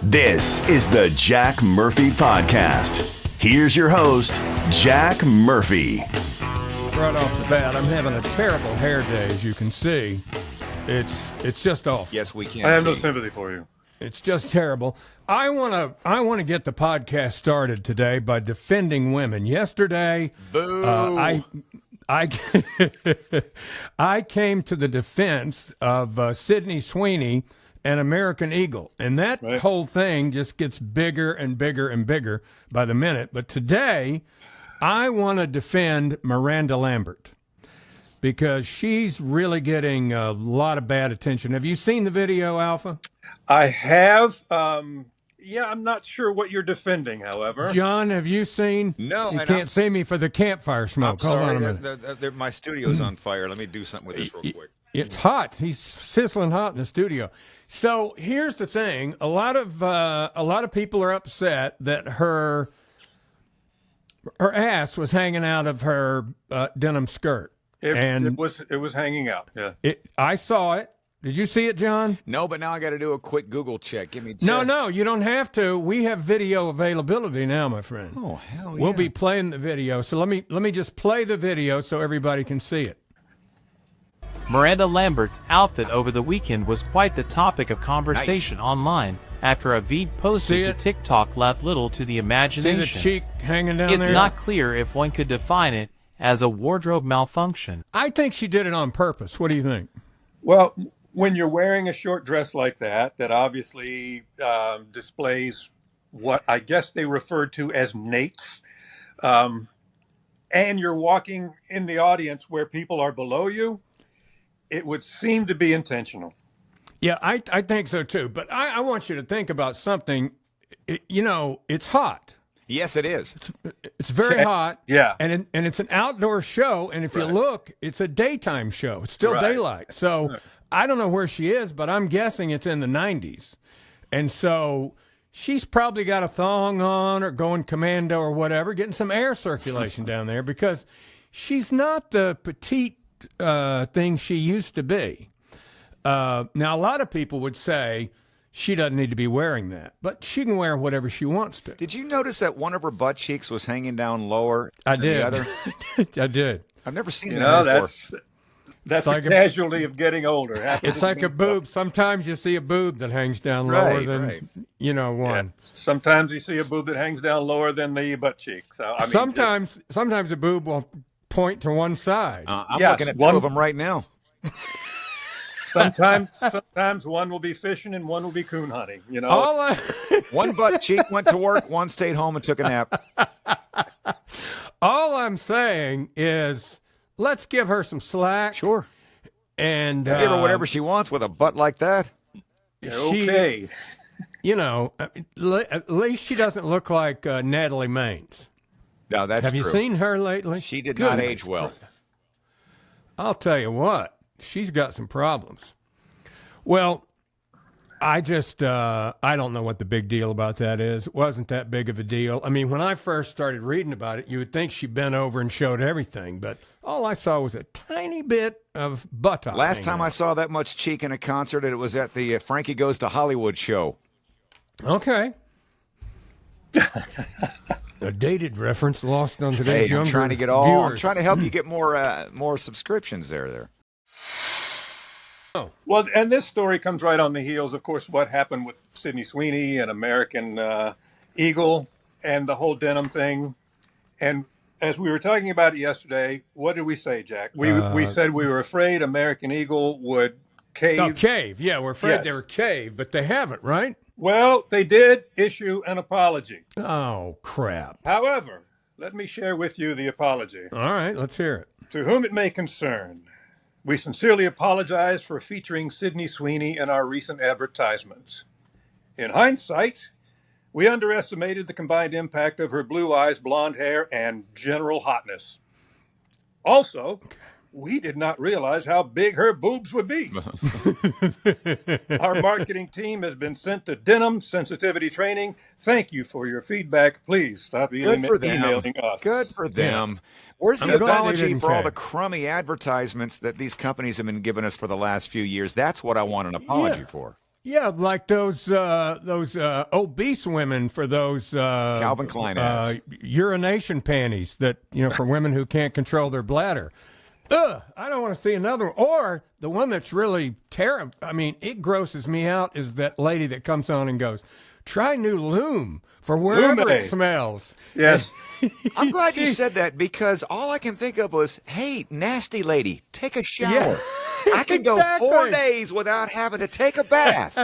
This is the Jack Murphy Podcast. Here's your host, Jack Murphy. Right off the bat, I'm having a terrible hair day, as you can see. It's just awful. Yes, we can. I have no sympathy for you. It's just terrible. I want to get the podcast started today by defending women. Yesterday, Boo. I came to the defense of Sydney Sweeney and American Eagle, and that whole thing just gets bigger and bigger and bigger by the minute. But today, I want to defend Miranda Lambert because she's really getting a lot of bad attention. Have you seen the video, Alpha? I have. Yeah, I'm not sure what you're defending, however. John, have you seen? No, You can't see me for the campfire smoke. I'm Hold sorry, on a minute. my studio's on fire. Let me do something with this real quick. It's hot. He's sizzling hot in the studio. So here's the thing: a lot of people are upset that her ass was hanging out of her denim skirt, It was hanging out. Yeah. I saw it. Did you see it, John? No, but now I got to do a quick Google check. Give me No, you don't have to. We have video availability now, my friend. Oh, hell yeah. We'll be playing the video. So let me just play the video so everybody can see it. Miranda Lambert's outfit over the weekend was quite the topic of conversation online after a vid posted to TikTok left little to the imagination. See the cheek hanging down there? It's not clear if one could define it as a wardrobe malfunction. I think she did it on purpose. What do you think? Well, when you're wearing a short dress like that obviously displays what I guess they referred to as nates, and you're walking in the audience where people are below you, it would seem to be intentional. Yeah, I think so too. But I want you to think about something. It's hot. Yes, it is. It's very hot. Yeah. And it's an outdoor show. And if you look, it's a daytime show. It's still daylight. So I don't know where she is, but I'm guessing it's in the 90s. And so she's probably got a thong on or going commando or whatever, getting some air circulation down there because she's not the petite thing she used to be. Now, a lot of people would say she doesn't need to be wearing that, but she can wear whatever she wants to. Did you notice that one of her butt cheeks was hanging down lower than the other? I did. I've never seen that before. That's a casualty of getting older. It's like a boob. Sometimes you see a boob that hangs down lower than, one. Yeah. Sometimes you see a boob that hangs down lower than the butt cheek. So sometimes a boob will point to one side. I'm looking at two of them right now. Sometimes one will be fishing and one will be coon hunting. One butt cheek went to work, one stayed home and took a nap. All I'm saying is, let's give her some slack. Sure. And give her whatever she wants with a butt like that. Okay. At least she doesn't look like Natalie Maines. No, that's true. Have you seen her lately? She did not age well. I'll tell you what. She's got some problems. Well, I don't know what the big deal about that is. It wasn't that big of a deal. I mean, when I first started reading about it, you would think she bent over and showed everything, but all I saw was a tiny bit of buttock. Last time I saw that much cheek in a concert, it was at the Frankie Goes to Hollywood show. Okay. A dated reference lost on today's younger I'm trying to get viewers. I'm trying to help you get more subscriptions there. Well, and this story comes right on the heels, of course, what happened with Sydney Sweeney and American Eagle and the whole denim thing. And as we were talking about it yesterday, what did we say, Jack? We said we were afraid American Eagle would cave. Oh, cave. Yeah, we're afraid they were cave, but they haven't, right? Well, they did issue an apology. Oh, crap. However, let me share with you the apology. All right, let's hear it. To whom it may concern, we sincerely apologize for featuring Sydney Sweeney in our recent advertisements. In hindsight, we underestimated the combined impact of her blue eyes, blonde hair, and general hotness. Also, we did not realize how big her boobs would be. Our marketing team has been sent to denim sensitivity training. Thank you for your feedback. Please stop emailing us. Good for them. Yeah. Where's the apology for all the crummy advertisements that these companies have been giving us for the last few years? That's what I want an apology for. Yeah, like those obese women for those Calvin Klein ads. urination panties that for women who can't control their bladder. Ugh, I don't want to see another one. Or the one that's really terrible. I mean, it grosses me out is that lady that comes on and goes, "Try new Lume for wherever Lume. it smells." Yes. I'm glad you said that because all I can think of was, hey, nasty lady, take a shower. Yeah. I can go 4 days without having to take a bath.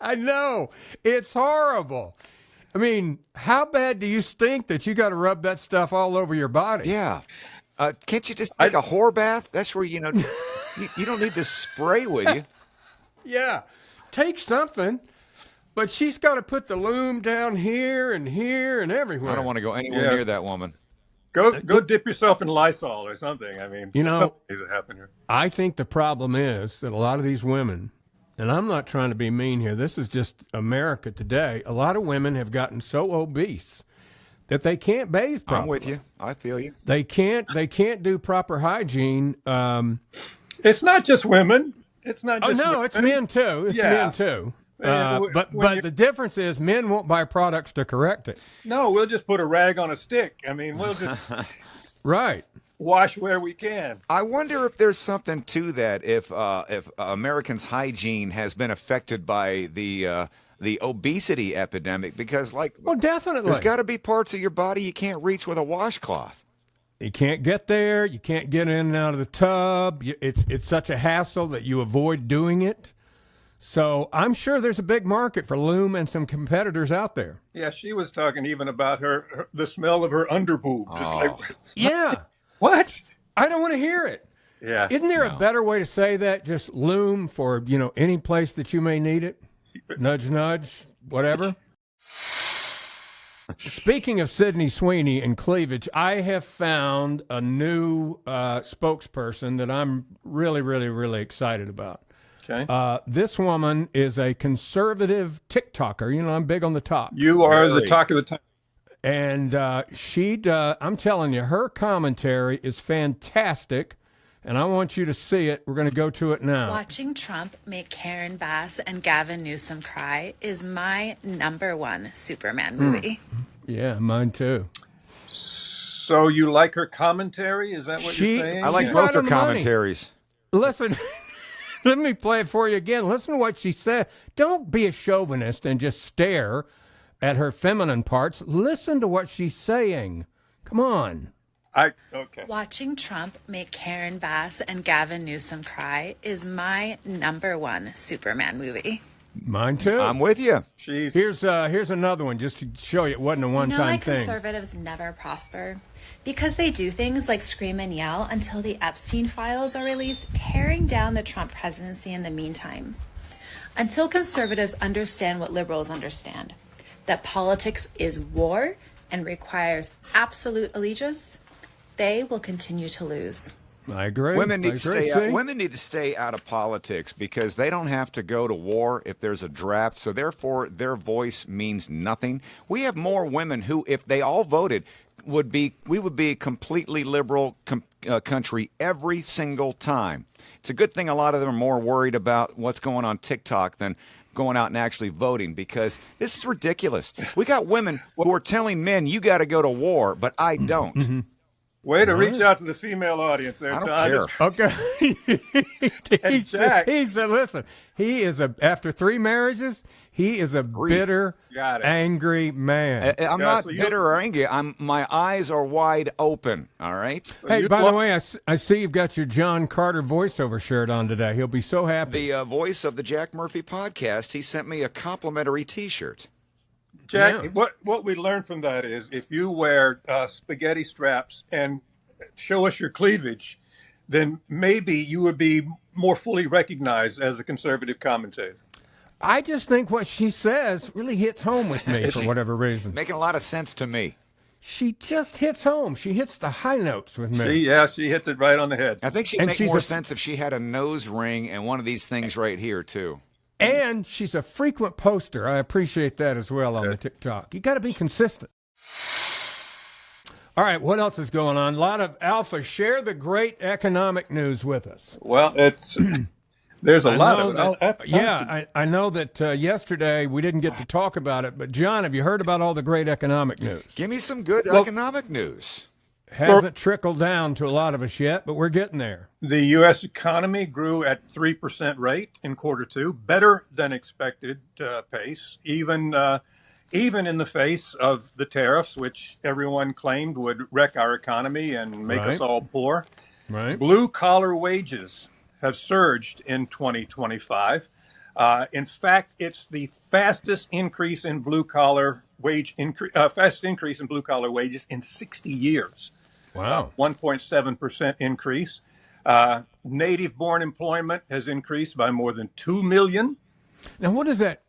I know. It's horrible. I mean, how bad do you stink that you got to rub that stuff all over your body? Yeah. Can't you just take a whore bath? That's where, you don't need this spray with you. Yeah. Take something. But she's got to put the Lume down here and everywhere. I don't want to go anywhere near that woman. Go dip yourself in Lysol or something. I mean, stuff needs to happen here. I think the problem is that a lot of these women, and I'm not trying to be mean here, this is just America today. A lot of women have gotten so obese that they can't bathe properly. I'm with you. I feel you. They can't do proper hygiene. It's not just women. It's not just no, women. it's men too. It's men too. But the difference is men won't buy products to correct it. No, we'll just put a rag on a stick. I mean, we'll just right. Wash where we can. I wonder if there's something to that. If Americans' hygiene has been affected by the obesity epidemic, because definitely, there's got to be parts of your body you can't reach with a washcloth. You can't get there. You can't get in and out of the tub. It's such a hassle that you avoid doing it. So I'm sure there's a big market for Lume and some competitors out there. Yeah, she was talking even about the smell of her underboob. Just yeah. What? I don't want to hear it. Yeah. Isn't there a better way to say that? Just Lume for, any place that you may need it? Nudge, nudge, whatever. Speaking of Sydney Sweeney and cleavage, I have found a new spokesperson that I'm really, really, really excited about. Okay. This woman is a conservative TikToker. I'm big on the talk. You are the talk of the town. And I'm telling you, her commentary is fantastic, and I want you to see it. We're going to go to it now. Watching Trump make Karen Bass and Gavin Newsom cry is my #1 Superman movie. Yeah, mine too. So you like her commentary? Is that what you're saying? I like both her commentaries. Listen. Let me play it for you again. Listen to what she said. Don't be a chauvinist and just stare at her feminine parts. Listen to what she's saying. Come on. Okay. Watching Trump make Karen Bass and Gavin Newsom cry is my #1 Superman movie. Mine too. I'm with you. Jeez. Here's another one just to show you it wasn't a one-time thing. Conservatives never prosper because they do things like scream and yell until the Epstein files are released, tearing down the Trump presidency in the meantime. Until conservatives understand what liberals understand, that politics is war and requires absolute allegiance, they will continue to lose. I agree. Women need to stay out of politics because they don't have to go to war if there's a draft. So therefore, their voice means nothing. We have more women who, if they all voted, we would be a completely liberal country every single time. It's a good thing a lot of them are more worried about what's going on TikTok than going out and actually voting, because this is ridiculous. We got women who are telling men, you got to go to war, but I don't. Mm-hmm. Way to reach out to the female audience there, I John. don't care. Okay. Jack. He said, listen, after 3 marriages, he is a bitter, angry man. I'm not bitter or angry. My eyes are wide open, all right? Hey, by the way, I see you've got your John Carter voiceover shirt on today. He'll be so happy. The voice of the Jack Murphy podcast, he sent me a complimentary T-shirt. Jack, what we learned from that is if you wear spaghetti straps and show us your cleavage, then maybe you would be more fully recognized as a conservative commentator. I just think what she says really hits home with me for whatever reason. Making a lot of sense to me. She just hits home. She hits the high notes with me. She hits it right on the head. I think she'd make more sense if she had a nose ring and one of these things right here, too. And she's a frequent poster. I appreciate that as well on the TikTok. You got to be consistent. All right, what else is going on? A lot of Alpha. Share the great economic news with us. Well, it's There's a lot of it. I know that yesterday we didn't get to talk about it, but John, have you heard about all the great economic news? Give me some good economic news. Hasn't trickled down to a lot of us yet, but we're getting there. The U.S. economy grew at 3% rate in Q2, better than expected pace, even in the face of the tariffs, which everyone claimed would wreck our economy and make us all poor. Right. Blue-collar wages have surged in 2025. In fact, it's the fastest increase in blue-collar wages in 60 years. Wow. 1.7% increase. Native-born employment has increased by more than 2 million. Now, what does that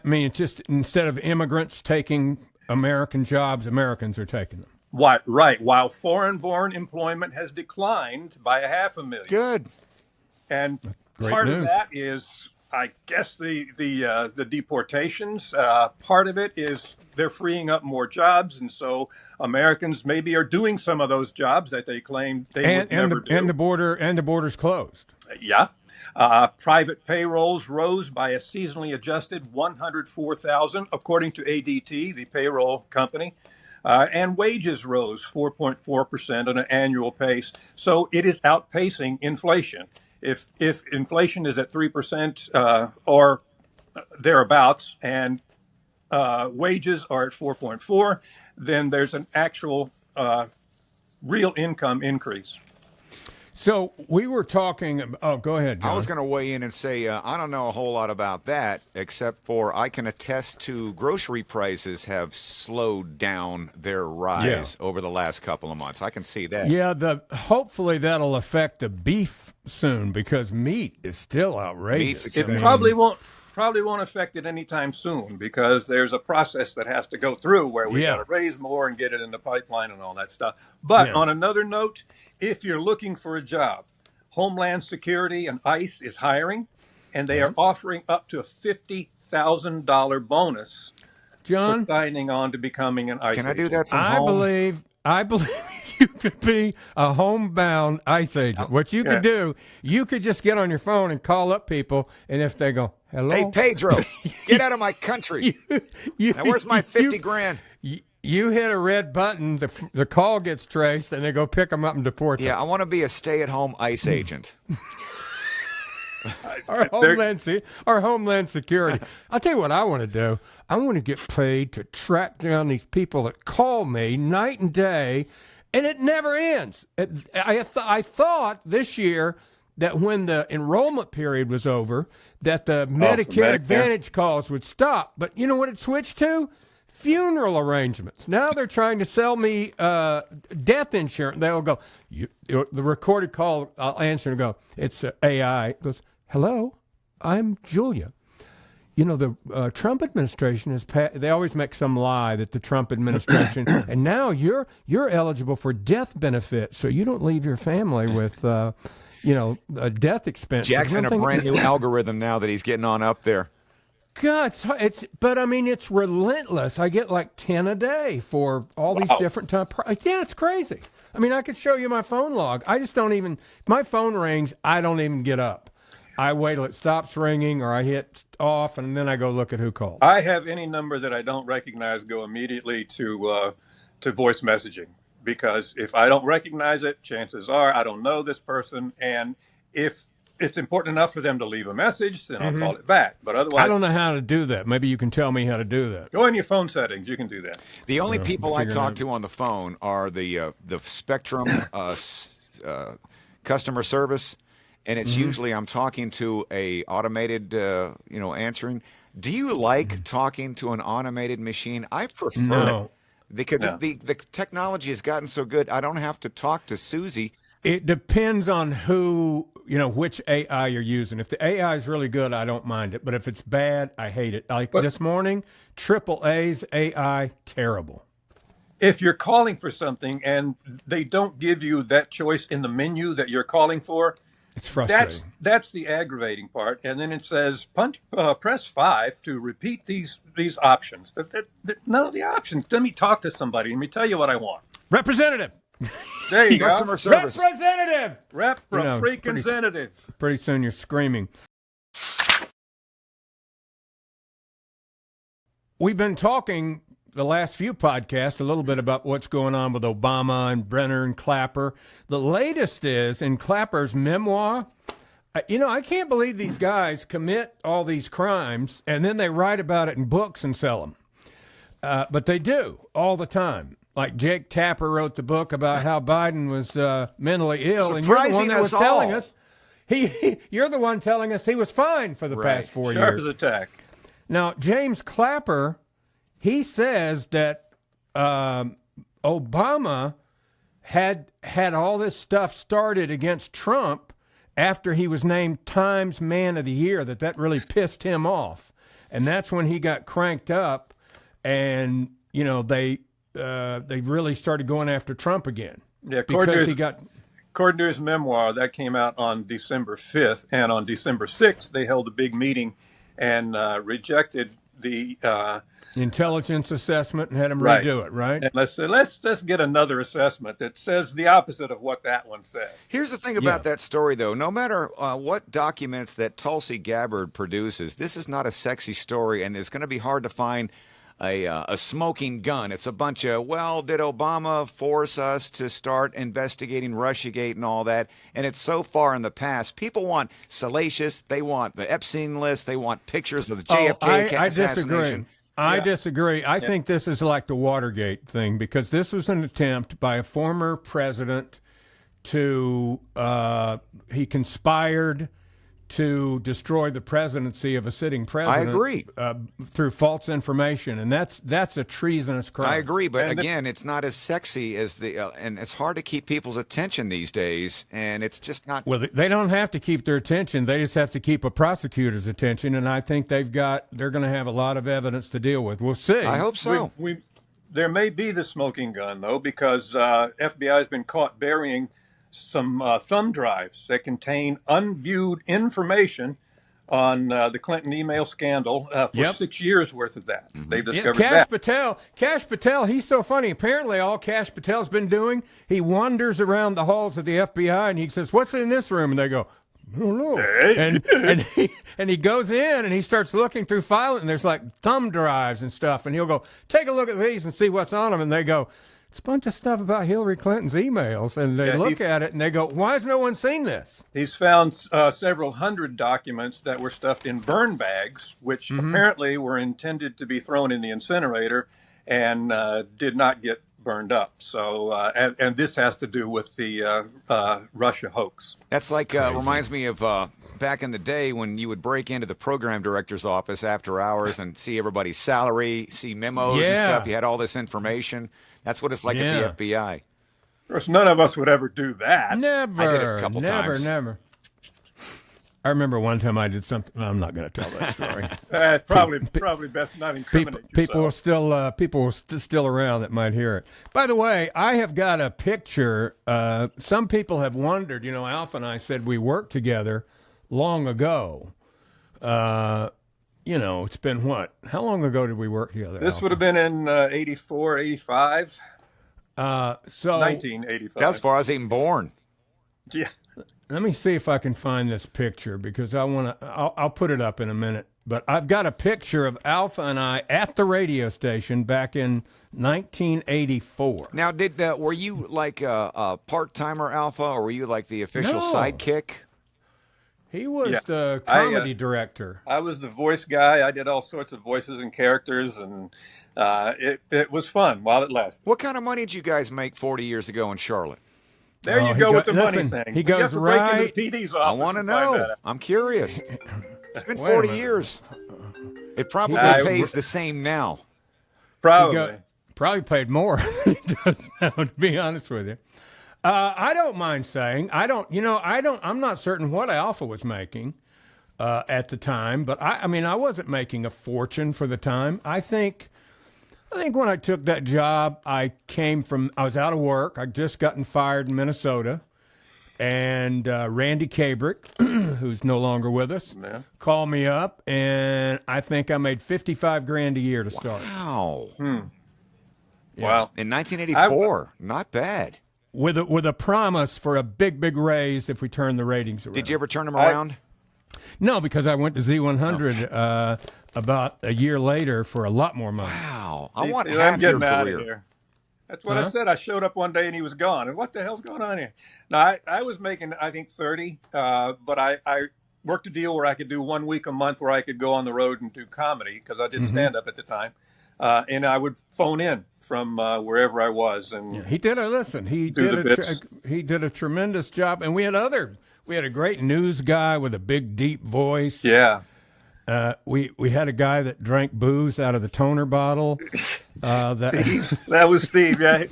mean? It's just instead of immigrants taking American jobs, Americans are taking them. Right. While foreign-born employment has declined by 500,000. Good. And Great part news. of that is, I guess, the deportations. Part of it is they're freeing up more jobs, and so Americans maybe are doing some of those jobs that they claimed they would never do. And the border's closed. Yeah. Private payrolls rose by a seasonally adjusted 104,000, according to ADT, the payroll company. And wages rose 4.4% on an annual pace. So it is outpacing inflation. If inflation is at 3% or thereabouts, and wages are at 4.4, then there's an actual real income increase. So we were talking. Go ahead, John. I was going to weigh in and say I don't know a whole lot about that, except for I can attest to grocery prices have slowed down their rise over the last couple of months. I can see that. Yeah, hopefully that'll affect the beef soon because meat is still outrageous. Meat's expensive. It probably won't affect it anytime soon because there's a process that has to go through where we got to raise more and get it in the pipeline and all that stuff. But on another note, if you're looking for a job, Homeland Security and ICE is hiring, and they are offering up to a $50,000 bonus John, for signing on to becoming an ICE Can I do agent. that from home? I believe you could be a homebound ICE agent. What you could do, you could just get on your phone and call up people, and if they go, hello? Hey, Pedro, get out of my country. Now, where's my 50 grand? You hit a red button, the call gets traced, and they go pick them up and deport them. Yeah, I want to be a stay-at-home ICE agent. Our Homeland Security. I'll tell you what I want to do. I want to get paid to track down these people that call me night and day, and it never ends. I thought this year that when the enrollment period was over, that the Medicare Advantage calls would stop. But you know what it switched to? Funeral arrangements. Now they're trying to sell me death insurance. They'll go, the recorded call, I'll answer and go, it's AI. It goes, hello, I'm Julia. You know, the Trump administration they always make some lie that the Trump administration, and now you're eligible for death benefits, so you don't leave your family with, a death expense. Jackson, a brand new algorithm now that he's getting on up there. God, it's relentless. I get like 10 a day for all these different type. Yeah, it's crazy. I mean, I could show you my phone log. I just don't even, my phone rings, I don't even get up. I wait till it stops ringing or I hit off and then I go look at who called. I have any number that I don't recognize go immediately to voice messaging because if I don't recognize it, chances are I don't know this person. And if it's important enough for them to leave a message, then I'll call it back. But otherwise, I don't know how to do that. Maybe you can tell me how to do that. Go in your phone settings. You can do that. The only people I talk to on the phone are the Spectrum customer service, and it's usually I'm talking to a automated, answering. Do you like talking to an automated machine? I prefer it because the technology has gotten so good. I don't have to talk to Susie. It depends on which AI you're using. If the AI is really good, I don't mind it. But if it's bad, I hate it. This morning, AAA's AI, terrible. If you're calling for something and they don't give you that choice in the menu that you're calling for, it's frustrating. That's the aggravating part. And then it says, press 5 to repeat these options. None of the options. Let me talk to somebody. Let me tell you what I want. Representative, There you go. Customer service. Representative. Representative. Pretty soon you're screaming. We've been talking the last few podcasts a little bit about what's going on with Obama and Brenner and Clapper. The latest is in Clapper's memoir. I can't believe these guys commit all these crimes and then they write about it in books and sell them. But they do all the time. Like Jake Tapper wrote the book about how Biden was mentally ill, and you're the one that was telling us. You're the one telling us he was fine for the past 4 years. Sharp as a tack. Now, James Clapper, he says that Obama had all this stuff started against Trump after he was named Times Man of the Year, that really pissed him off. And that's when he got cranked up, and, they really started going after Trump again. Yeah, according to his memoir, that came out on December 5th, and on December 6th, they held a big meeting and rejected the intelligence assessment and had him redo it, right? And let's get another assessment that says the opposite of what that one said. Here's the thing about that story, though. No matter what documents that Tulsi Gabbard produces, this is not a sexy story, and it's going to be hard to find a smoking gun. It's a bunch of, did Obama force us to start investigating Russiagate and all that? And it's so far in the past. People want salacious. They want the Epstein list. They want pictures of the JFK assassination. I disagree. I think this is like the Watergate thing, because this was an attempt by a former president to, he conspired to destroy the presidency of a sitting president. I agree. Through false information, and that's a treasonous crime. I agree, but again, it's not as sexy as and it's hard to keep people's attention these days, and it's just not. Well, they don't have to keep their attention; they just have to keep a prosecutor's attention, and I think they're going to have a lot of evidence to deal with. We'll see. I hope so. There may be the smoking gun, though, because FBI has been caught burying some thumb drives that contain unviewed information on the Clinton email scandal for 6 years worth of that. Mm-hmm. They've discovered that. Cash Patel, he's so funny. Apparently all Cash Patel's been doing, he wanders around the halls of the FBI and he says, "What's in this room?" And they go, "I don't know." And he goes in and he starts looking through files, and there's like thumb drives and stuff. And he'll go, "Take a look at these and see what's on them." And they go, "It's a bunch of stuff about Hillary Clinton's emails." And they look at it and they go, "Why has no one seen this?" He's found several hundred documents that were stuffed in burn bags, which apparently were intended to be thrown in the incinerator and did not get burned up. So, and this has to do with the Russia hoax. That's like, reminds me of back in the day when you would break into the program director's office after hours and see everybody's salary, see memos and stuff. You had all this information. That's what it's like at the FBI. Of course, none of us would ever do that. Never. I did it a couple times. Never. I remember one time I did something. I'm not going to tell that story. Probably best not incriminate yourself. People are still around that might hear it. By the way, I have got a picture. Some people have wondered. Alpha and I said we worked together long ago. It's been what? How long ago did we work together? This Alpha? would have been in 84, 85. So 1985. That's before I was even born. Yeah. Let me see if I can find this picture, because I'll put it up in a minute. But I've got a picture of Alpha and I at the radio station back in 1984. Now, were you like a part-timer, Alpha, or were you like the official sidekick? He was the comedy director. I was the voice guy. I did all sorts of voices and characters, and it was fun while it lasted. What kind of money did you guys make 40 years ago in Charlotte? There you go with the money thing. He goes right. Break into the PD's office. I want to know. I'm curious. It's been 40 years. It probably pays the same now. Probably paid more than it does now, to be honest with you. I don't mind saying I'm not certain what Alpha was making at the time, but I wasn't making a fortune for the time. I think when I took that job, I was out of work. I'd just gotten fired in Minnesota. And Randy Kabrick, who's no longer with us, called me up, and I think I made $55,000 a year to start. Wow. Wow. In 1984, not bad. with a promise for a big raise if we turn the ratings around. Did you ever turn them around? No, because I went to Z100 about a year later for a lot more money. Wow. I want I'm half your getting out career. of here. That's what I said. I showed up one day and he was gone. And what the hell's going on here? No, I was making, I think, 30, but I worked a deal where I could do 1 week a month where I could go on the road and do comedy because I did stand-up at the time. And I would phone in from wherever I was. And He did he did a tremendous job. And we had a great news guy with a big, deep voice. yeah. We had a guy that drank booze out of the toner bottle. That was Steve. Yeah,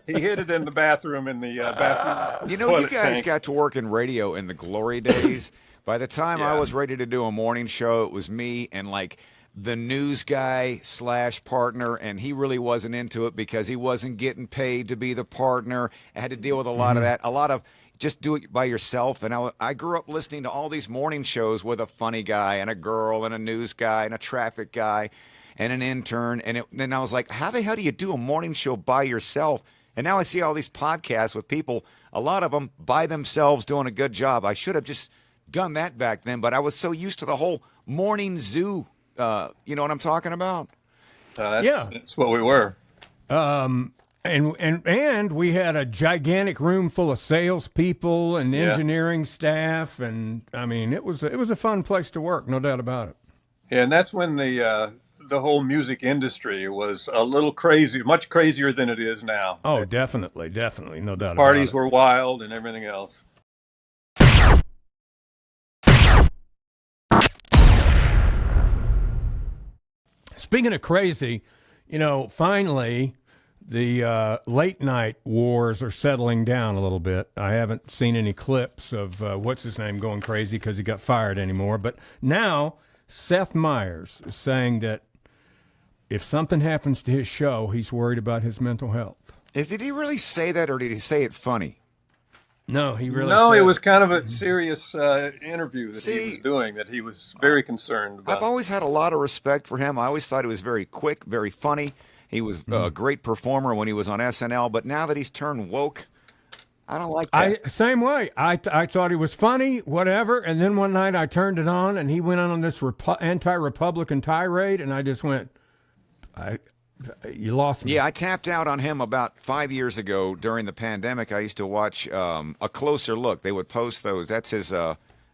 he hid it in the bathroom bathroom. You know, you toilet guys tank. got to work in radio in the glory days. By the time I was ready to do a morning show, it was me and like the news guy / partner, and he really wasn't into it because he wasn't getting paid to be the partner. I had to deal with a lot of that, a lot of just do it by yourself. And I grew up listening to all these morning shows with a funny guy and a girl and a news guy and a traffic guy and an intern. And then I was like, how the hell do you do a morning show by yourself? And now I see all these podcasts with people, a lot of them by themselves doing a good job. I should have just done that back then, but I was so used to the whole morning zoo. You know what I'm talking about? That's what we were. And we had a gigantic room full of salespeople and engineering staff, and I mean it was a fun place to work, no doubt about it. Yeah, and that's when the whole music industry was a little crazy, much crazier than it is now. Oh, definitely, no doubt. Parties about it. were wild and everything else. Speaking of crazy, finally, the late night wars are settling down a little bit. I haven't seen any clips of what's his name going crazy because he got fired anymore. But now Seth Meyers is saying that if something happens to his show, he's worried about his mental health. Did he really say that, or did he say it funny? No, he really. No, said it was kind of a serious interview that he was doing. That he was very concerned about. I've always had a lot of respect for him. I always thought he was very quick, very funny. He was a great performer when he was on SNL. But now that he's turned woke, I don't like that. Same way. I thought he was funny, whatever. And then one night I turned it on, and he went on this anti-Republican tirade, and I just went, you lost me. Yeah, I tapped out on him about 5 years ago during the pandemic. I used to watch A Closer Look. They would post those. That's his,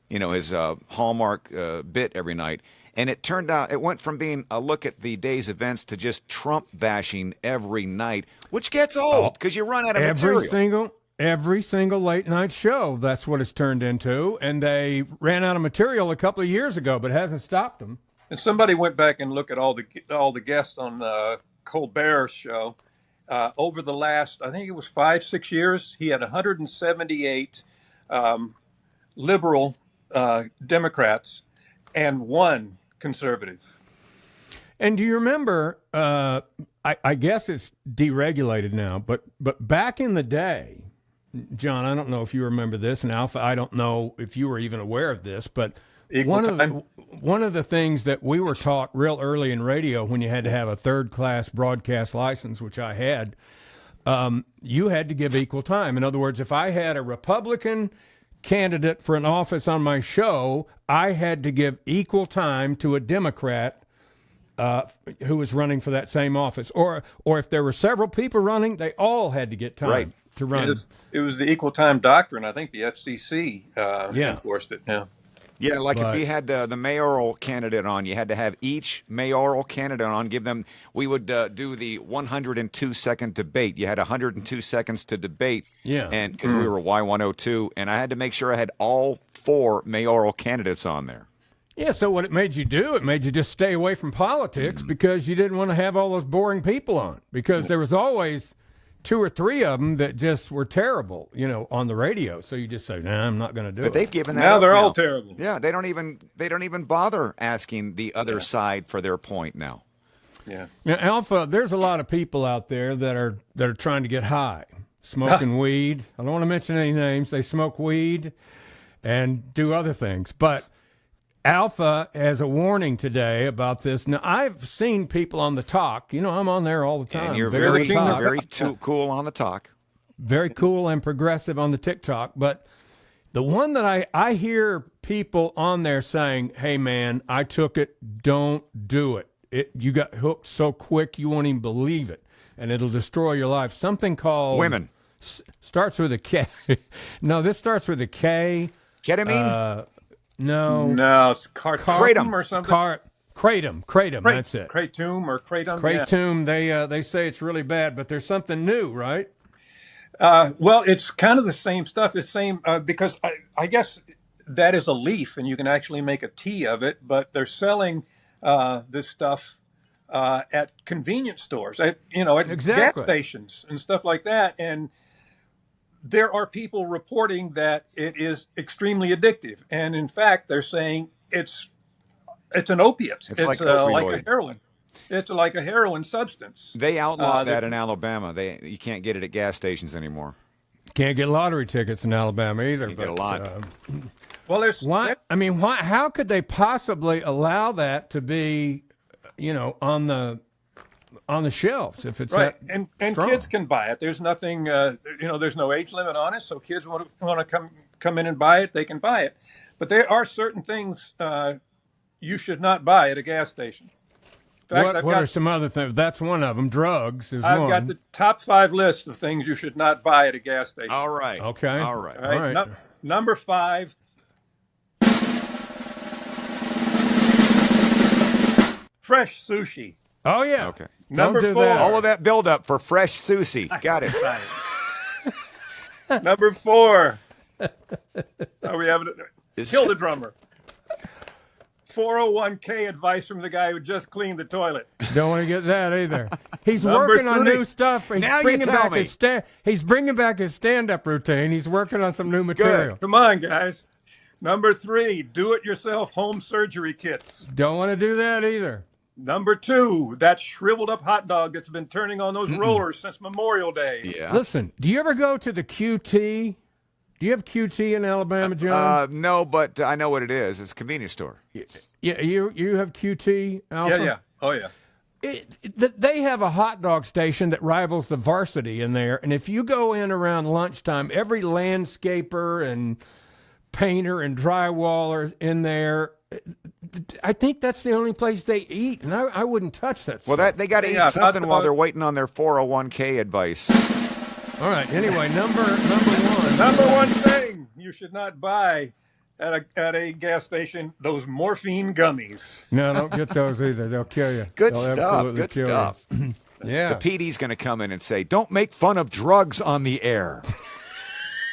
his Hallmark bit every night. And it turned out, it went from being a look at the day's events to just Trump bashing every night, which gets old because you run out of material. Every single late night show, that's what it's turned into. And they ran out of material a couple of years ago, but it hasn't stopped them. And somebody went back and looked at all the guests on Colbert's show. Over the last, I think it was 5-6 years, he had 178 liberal Democrats and one conservative. And do you remember, I guess it's deregulated now, but back in the day, John, I don't know if you remember this, and Alpha, I don't know if you were even aware of this, but one of the things that we were taught real early in radio when you had to have a third-class broadcast license, which I had, you had to give equal time. In other words, if I had a Republican candidate for an office on my show, I had to give equal time to a Democrat who was running for that same office. Or if there were several people running, they all had to get time to run. It was the equal time doctrine. I think the FCC enforced it. Yeah. Yeah, if you had the mayoral candidate on, you had to have each mayoral candidate on, we would do the 102-second debate. You had 102 seconds to debate. Yeah. And because we were Y102, and I had to make sure I had all 4 mayoral candidates on there. Yeah, so what it made you do, it made you just stay away from politics because you didn't want to have all those boring people on, because there was always 2 or 3 of them that just were terrible, on the radio. So you just say, "Nah, I'm not going to do it." But they've given that now up they're all terrible. Yeah, they don't even bother asking the other side for their point now. Yeah. Now, Alpha, there's a lot of people out there that are trying to get high, smoking weed. I don't want to mention any names. They smoke weed and do other things, but Alpha has a warning today about this. Now, I've seen people on the talk. I'm on there all the time. And you're very too cool on the talk. very cool and progressive on the TikTok. But the one that I hear people on there saying, hey, man, I took it. Don't do it. You got hooked so quick you won't even believe it. And it'll destroy your life. Something called... Women. Starts with a K. No, this starts with a K. Ketamine? No. No, it's kratom or something. Kratom, that's it. Kratom or kratom. Kratom, they say it's really bad, but there's something new, right? Well, it's kind of the same stuff. The same because I guess that is a leaf, and you can actually make a tea of it. But they're selling this stuff at convenience stores, at gas stations and stuff like that. And there are people reporting that it is extremely addictive, and in fact, they're saying it's an opiate. It's like a heroin. It's like a heroin substance. They outlawed that in Alabama. You can't get it at gas stations anymore. Can't get lottery tickets in Alabama either. You get a lot. Well, there's why? I mean, why? How could they possibly allow that to be, on the shelves if it's right? That and strong? Kids can buy it. There's nothing. There's no age limit on it. So kids want to come in and buy it. They can buy it. But there are certain things you should not buy at a gas station. In fact, what are some other things? That's one of them. Drugs is I've one. got the top 5 list of things you should not buy at a gas station. All right. Okay. All right. All right. Number 5. Fresh sushi. Oh, yeah. Okay. Number Don't do 4. that. All of that buildup for fresh sushi. Got it. Number 4. Are we having Kill the drummer. 401k advice from the guy who just cleaned the toilet. Don't want to get that either. He's Number working on 3. new stuff. He's Now you bringing tell back me. He's bringing back his stand-up routine. He's working on some new material. Come on, guys. Number 3, do-it-yourself home surgery kits. Don't want to do that either. Number 2, that shriveled up hot dog that's been turning on those rollers since Memorial Day. Yeah. Listen, do you ever go to the QT? Do you have QT in Alabama, John? No, but I know what it is. It's a convenience store. Yeah, you have QT, Alpha? Yeah. Oh, yeah. They have a hot dog station that rivals the Varsity in there, and if you go in around lunchtime, every landscaper and painter and drywaller in there, I think that's the only place they eat, and I wouldn't touch that stuff. Well, they got to eat something while they're waiting on their 401k advice. All right. Anyway, number 1. Number 1 thing you should not buy at a gas station, those morphine gummies. No, don't get those either. They'll kill you. Good They'll stuff. absolutely Good kill stuff. you. Yeah. The PD's going to come in and say, "Don't make fun of drugs on the air."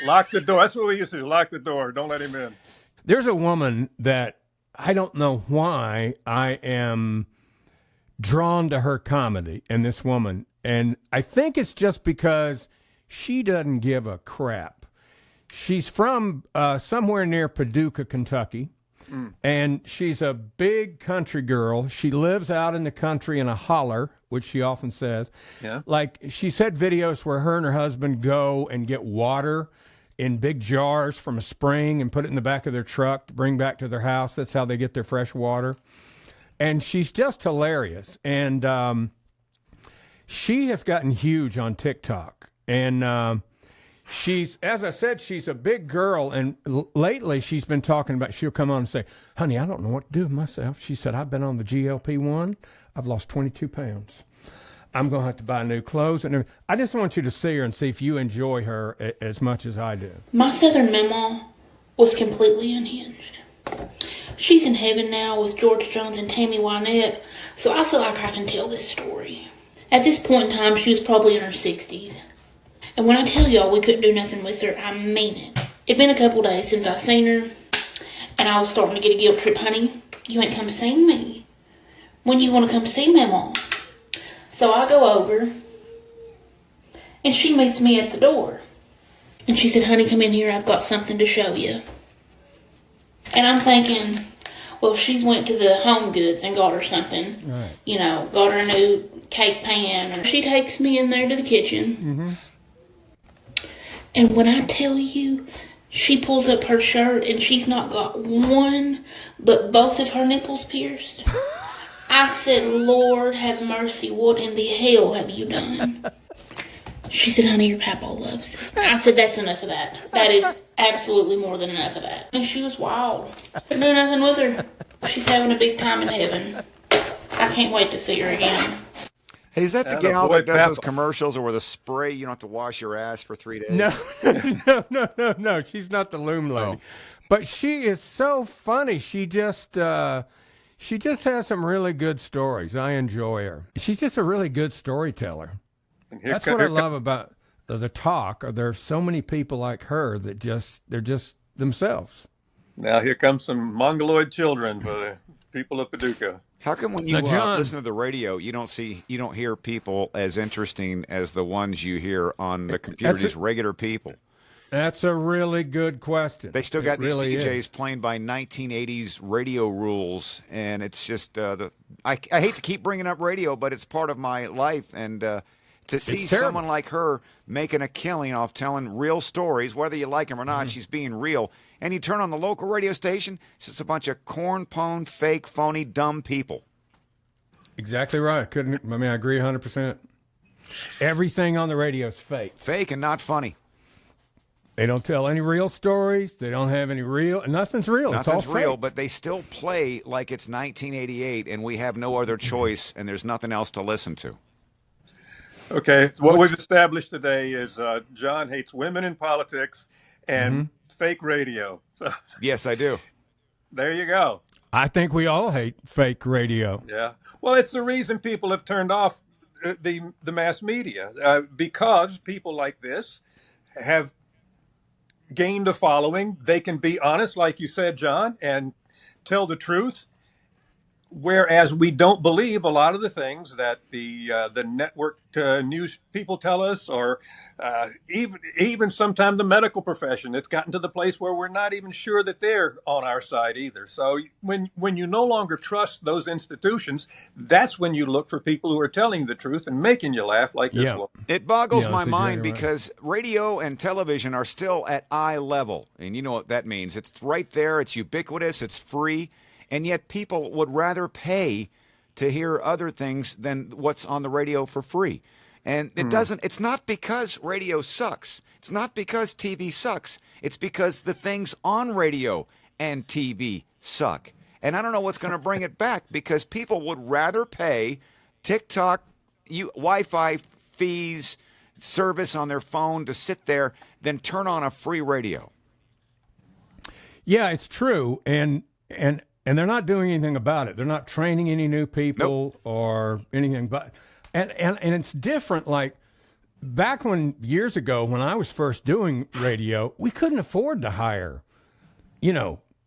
Lock the door. That's what we used to do. Lock the door. Don't let him in. There's a woman that I don't know why I am drawn to her comedy, and this woman, and I think it's just because she doesn't give a crap. She's from somewhere near Paducah, Kentucky, and she's a big country girl. She lives out in the country in a holler, which she often says. Yeah. Like, she's had videos where her and her husband go and get water in big jars from a spring and put it in the back of their truck to bring back to their house. That's how they get their fresh water. And she's just hilarious. And she has gotten huge on TikTok. And she's, as I said, she's a big girl. And lately she's been talking about, she'll come on and say, honey, I don't know what to do with myself. She said, I've been on the GLP-1. I've lost 22 pounds. I'm going to have to buy new clothes. And I just want you to see her and see if you enjoy her as much as I do. My Southern Mama was completely unhinged. She's in heaven now with George Jones and Tammy Wynette, so I feel like I can tell this story. At this point in time, she was probably in her 60s. And when I tell y'all we couldn't do nothing with her, I mean it. It'd been a couple days since I seen her, and I was starting to get a guilt trip. Honey, you ain't come see me. When you want to come see Mama? So I go over, and she meets me at the door. And she said, honey, come in here. I've got something to show you. And I'm thinking, well, she's went to the Home Goods and got her something. Right. You know, got her a new cake pan. Or she takes me in there to the kitchen. Mm-hmm. And when I tell you, she pulls up her shirt and she's not got one, but both of her nipples pierced. I said, Lord have mercy, what in the hell have you done? She said, honey, your papa loves it. I said, that's enough of that. That is absolutely more than enough of that. And she was wild. Couldn't do nothing with her. She's having a big time in heaven. I can't wait to see her again. Hey, is that the gal that does those commercials or with a spray you don't have to wash your ass for 3 days? No. She's not the loom lady. Oh. But she is so funny. She just has some really good stories. I enjoy her. She's just a really good storyteller. That's what I love about the talk. There's so many people like her that they're just themselves. Now here comes some mongoloid children for the people of Paducah. How come when you listen to the radio, you don't hear people as interesting as the ones you hear on the computer? Just regular people. That's a really good question. They still got these DJs playing by 1980s radio rules, and it's just I hate to keep bringing up radio, but it's part of my life, and to see someone like her making a killing off telling real stories, whether you like them or not, she's being real. And you turn on the local radio station, it's just a bunch of corn-pwned, fake, phony, dumb people. Exactly right. I agree 100%. Everything on the radio is fake. Fake and not funny. They don't tell any real stories. They don't have any nothing's real. Nothing's it's all real, fake. But they still play like it's 1988 and we have no other choice and there's nothing else to listen to. Okay, what we've established today is John hates women in politics and fake radio. So, yes, I do. There you go. I think we all hate fake radio. Yeah. Well, it's the reason people have turned off the mass media because people like this have gained a following. They can be honest, like you said, John, and tell the truth. Whereas we don't believe a lot of the things that the network news people tell us, or even sometimes the medical profession. It's gotten to the place where we're not even sure that they're on our side either. So when you no longer trust those institutions, that's when you look for people who are telling the truth and making you laugh like this one. It boggles my mind because radio and television are still at eye level. And you know what that means. It's right there. It's ubiquitous. It's free. And yet people would rather pay to hear other things than what's on the radio for free. And it's not because radio sucks. It's not because TV sucks. It's because the things on radio and TV suck. And I don't know what's going to bring it back because people would rather pay TikTok, Wi-Fi fees, service on their phone to sit there than turn on a free radio. Yeah, it's true. And they're not doing anything about it. They're not training any new people or anything. But and it's different. Like back years ago when I was first doing radio, we couldn't afford to hire,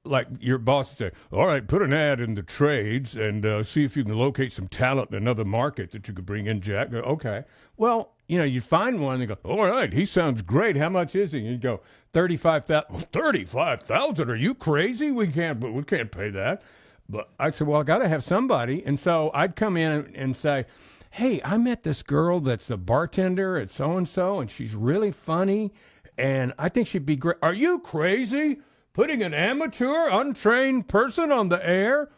like your boss would say, all right, put an ad in the trades and see if you can locate some talent in another market that you could bring in, Jack. Okay. Well, you find one and you go, all right, he sounds great. How much is he? And you go, $35,000. $35,000? Are you crazy? We can't pay that. But I said, well, I got to have somebody. And so I'd come in and say, hey, I met this girl that's a bartender at so-and-so, and she's really funny, and I think she'd be great. Are you crazy? Putting an amateur, untrained person on the air?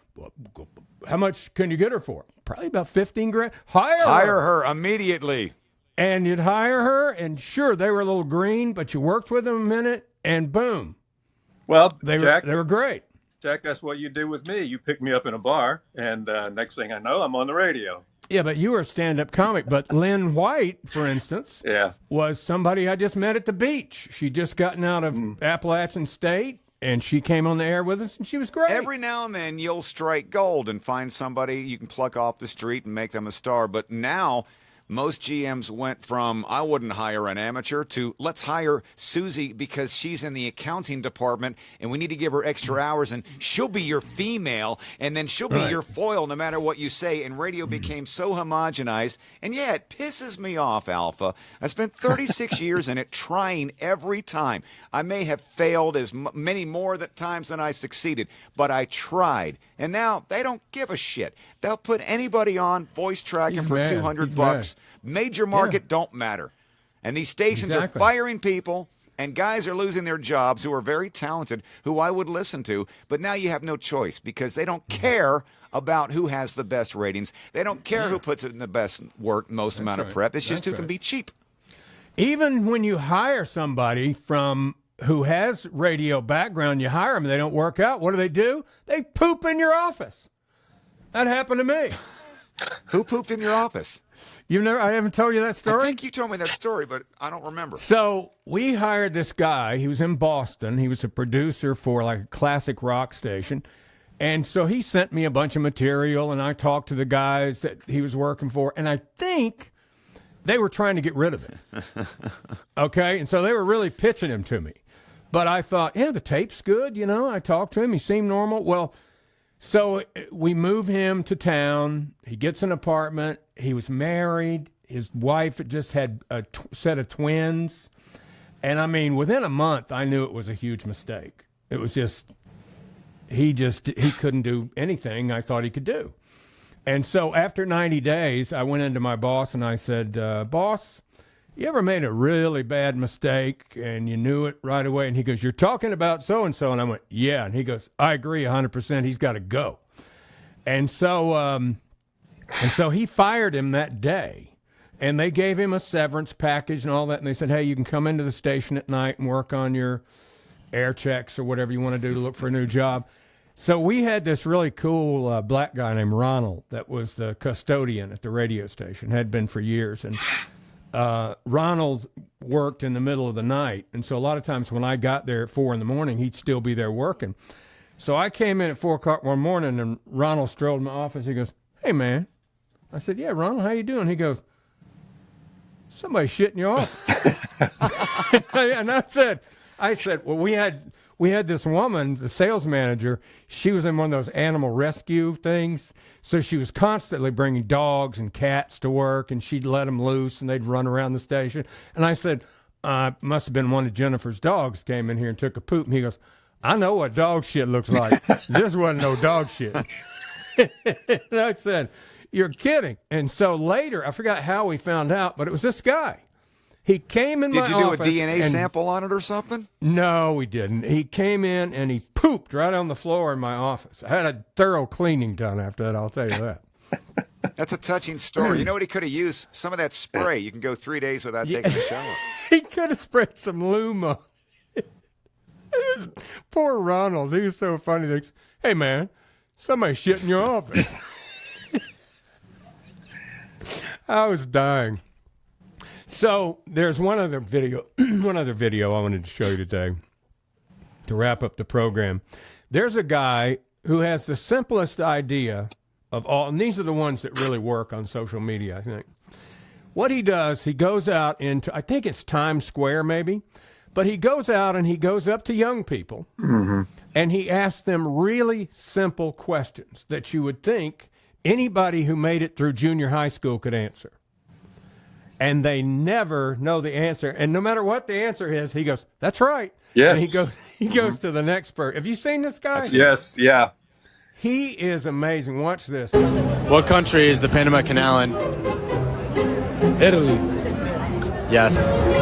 How much can you get her for? Probably about $15,000. Hire her immediately. And you'd hire her, and sure, they were a little green, but you worked with them a minute, and boom. Well, they were great. Jack, that's what you do with me. You pick me up in a bar, and next thing I know, I'm on the radio. Yeah, but you were a stand-up comic. But Lynn White, for instance, was somebody I just met at the beach. She'd just gotten out of Appalachian State, and she came on the air with us, and she was great. Every now and then, you'll strike gold and find somebody you can pluck off the street and make them a star. But now most GMs went from, I wouldn't hire an amateur, to let's hire Susie because she's in the accounting department and we need to give her extra hours and she'll be your female and then she'll be your foil no matter what you say. And radio became so homogenized. And yeah, it pisses me off, Alpha. I spent 36 years in it trying every time. I may have failed as many more times than I succeeded, but I tried. And now they don't give a shit. They'll put anybody on voice tracking for $200. Major market don't matter. And these stations are firing people, and guys are losing their jobs who are very talented, who I would listen to. But now you have no choice because they don't care about who has the best ratings. They don't care who puts it in the best work, most amount of prep. It's just who can be cheap. Even when you hire somebody who has radio background, you hire them, they don't work out. What do? They poop in your office. That happened to me. Who pooped in your office? I haven't told you that story? I think you told me that story, but I don't remember. So we hired this guy. He was in Boston. He was a producer for like a classic rock station. And so he sent me a bunch of material, and I talked to the guys that he was working for, and I think they were trying to get rid of him. Okay? And so they were really pitching him to me. But I thought, yeah, the tape's good, I talked to him. He seemed normal. Well, so we move him to town. He gets an apartment. He was married. His wife just had a set of twins. And, I mean, within a month, I knew it was a huge mistake. It was he couldn't do anything I thought he could do. And so after 90 days, I went into my boss and I said, boss, you ever made a really bad mistake and you knew it right away? And he goes, you're talking about so-and-so. And I went, yeah. And he goes, I agree 100%. He's got to go. And so he fired him that day. And they gave him a severance package and all that. And they said, hey, you can come into the station at night and work on your air checks or whatever you want to do to look for a new job. So we had this really cool black guy named Ronald that was the custodian at the radio station, had been for years. And Ronald worked in the middle of the night. And so a lot of times when I got there at 4 a.m, he'd still be there working. So I came in at 4 o'clock one morning, and Ronald strolled in my office. He goes, hey, man. I said, yeah, Ronald, how you doing? He goes, somebody shit in your office. And I said, well, we had this woman, the sales manager. She was in one of those animal rescue things. So she was constantly bringing dogs and cats to work, and she'd let them loose, and they'd run around the station. And I said, must have been one of Jennifer's dogs came in here and took a poop. And he goes, I know what dog shit looks like. This wasn't no dog shit. And I said, you're kidding. And so later, I forgot how we found out, but it was this guy. He came in my office. Did you do a DNA sample on it or something? No, we didn't. He came in and he pooped right on the floor in my office. I had a thorough cleaning done after that, I'll tell you that. That's a touching story. You know what he could have used? Some of that spray. You can go 3 days without taking a shower. He could have sprayed some lume on it. Poor Ronald. He was so funny. He goes, hey, man, somebody shit in your office. I was dying. So there's one other video I wanted to show you today to wrap up the program. There's a guy who has the simplest idea of all, and these are the ones that really work on social media, I think. What he does, he goes out into, I think it's Times Square maybe, but he goes out and he goes up to young people, and he asks them really simple questions that you would think anybody who made it through junior high school could answer. And they never know the answer. And no matter what the answer is, he goes, that's right. Yes. And he goes to the next person. Have you seen this guy? Yes, yeah. He is amazing. Watch this. What country is the Panama Canal in? Italy. Yes.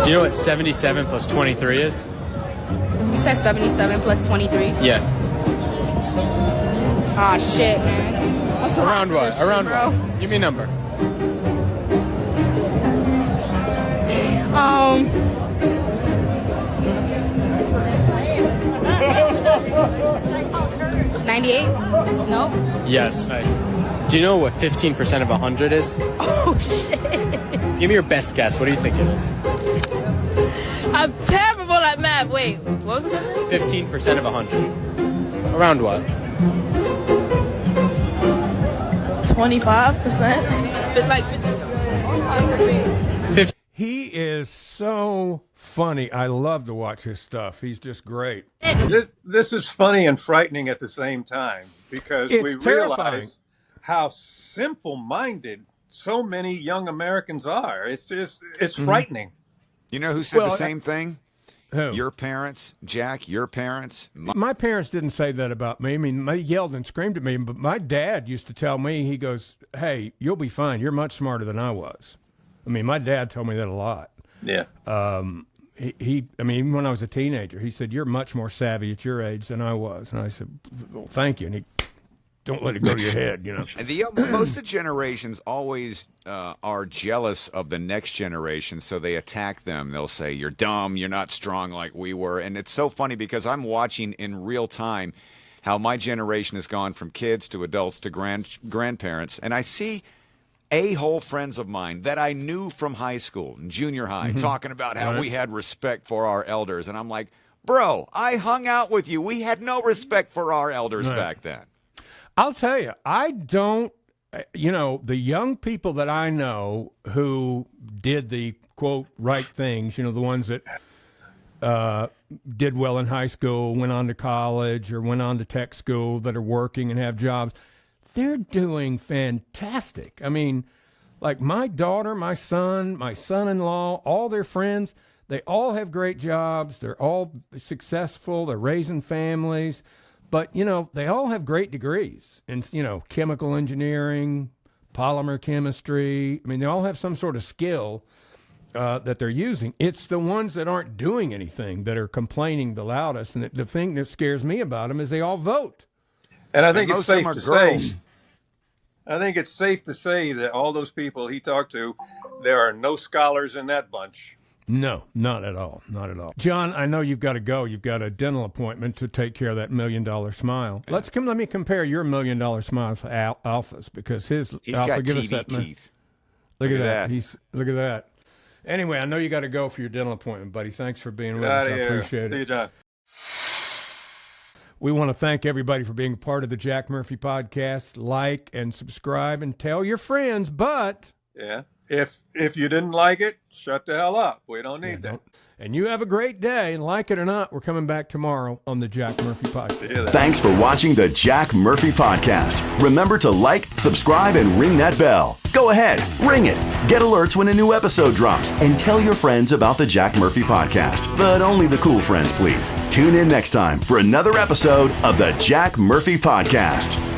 Do you know what 77 plus 23 is? You said 77 plus 23? Yeah. Ah, shit, man. Around what? Around what? Give me a number. 98? No. Yes. Do you know what 15% of 100 is? Oh, shit. Give me your best guess. What do you think it is? I'm terrible at math. Wait, what was the question? 15% of 100. Around what? 25%? Like 50. He is so funny. I love to watch his stuff. He's just great. This is funny and frightening at the same time because It's we terrifying. realize how simple-minded so many young Americans are. It's frightening. You know who said Well, the same thing? Who? Your parents, Jack, your parents. My parents didn't say that about me. I mean, they yelled and screamed at me, but my dad used to tell me, he goes, hey, you'll be fine. You're much smarter than I was. I mean, my dad told me that a lot. Yeah. I mean, even when I was a teenager, he said, you're much more savvy at your age than I was. And I said, well, thank you. And don't let it go to your head, you know. And most of the generations always are jealous of the next generation, so they attack them. They'll say, you're dumb, you're not strong like we were. And it's so funny because I'm watching in real time how my generation has gone from kids to adults to grandparents. And I see a-hole friends of mine that I knew from high school and junior high talking about how we had respect for our elders. And I'm like, bro, I hung out with you. We had no respect for our elders back then. I'll tell you, I don't, the young people that I know who did the, quote, right things, the ones that did well in high school, went on to college or went on to tech school that are working and have jobs, they're doing fantastic. I mean, like my daughter, my son-in-law, all their friends, they all have great jobs. They're all successful. They're raising families. But, they all have great degrees in, chemical engineering, polymer chemistry. I mean, they all have some sort of skill that they're using. It's the ones that aren't doing anything that are complaining the loudest. And the thing that scares me about them is they all vote. And I think it's safe to say, that all those people he talked to, there are no scholars in that bunch. No, not at all. Not at all. John, I know you've got to go. You've got a dental appointment to take care of that $1 million smile. Let me compare your $1 million smile to Alpha's because he's got TV teeth. Look at that. Look at that. Anyway, I know you got to go for your dental appointment, buddy. Thanks for being with us. I appreciate it. See you, John. We want to thank everybody for being a part of the Jack Murphy podcast. Like and subscribe and tell your friends, but yeah. If you didn't like it, shut the hell up. We don't need that. And you have a great day. And like it or not, we're coming back tomorrow on the Jack Murphy Podcast. Thanks for watching the Jack Murphy Podcast. Remember to like, subscribe, and ring that bell. Go ahead, ring it. Get alerts when a new episode drops. And tell your friends about the Jack Murphy Podcast. But only the cool friends, please. Tune in next time for another episode of the Jack Murphy Podcast.